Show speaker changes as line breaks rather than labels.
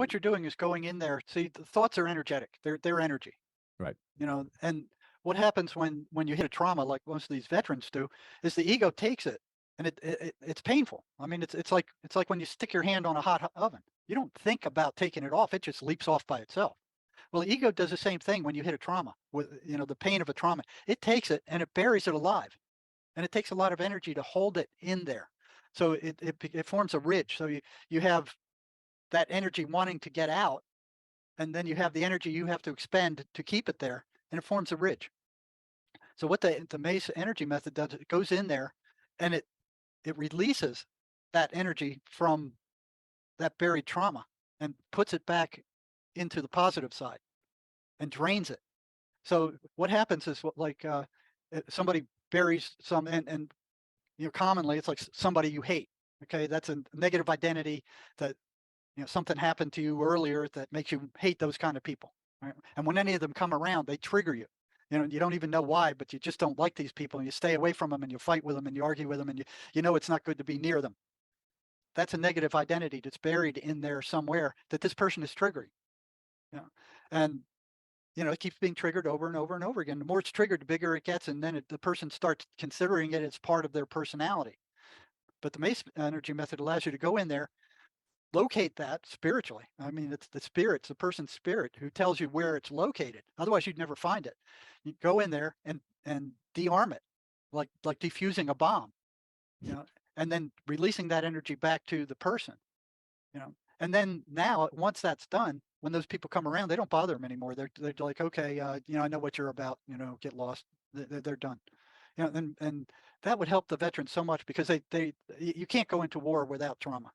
what you're doing is going in there. See, the thoughts are energetic. They're energy,
Right.
and what happens when you hit a trauma like most of these veterans do is the ego takes it and it's painful. I mean, it's like when you stick your hand on a hot oven. You don't think about taking it off. It just leaps off by itself. Well, the ego does the same thing when you hit a trauma with, the pain of a trauma. It takes it and it buries it alive. And it takes a lot of energy to hold it in there. So it forms a ridge. So you have that energy wanting to get out, and then you have the energy you have to expend to keep it there, and it forms a ridge. So what the MACE energy method does, it goes in there and it releases that energy from that buried trauma and puts it back into the positive side and drains it. So what happens is somebody buries some and commonly it's like somebody you hate. Okay, that's a negative identity that something happened to you earlier that makes you hate those kind of people. Right? And when any of them come around, they trigger you. You don't even know why, but you just don't like these people, and you stay away from them, and you fight with them, and you argue with them, and you know it's not good to be near them. That's a negative identity that's buried in there somewhere that this person is triggering. You know? And it keeps being triggered over and over and over again. The more it's triggered, the bigger it gets, and then the person starts considering it as part of their personality. But the MACE energy method allows you to go in there, locate that spiritually. I mean, it's the spirit, it's the person's spirit who tells you where it's located. Otherwise, you'd never find it. You go in there and de-arm it, like defusing a bomb, and then releasing that energy back to the person. And then now, once that's done, when those people come around, they don't bother them anymore. They're like, okay, I know what you're about. Get lost. They're done. And that would help the veterans so much because you can't go into war without trauma.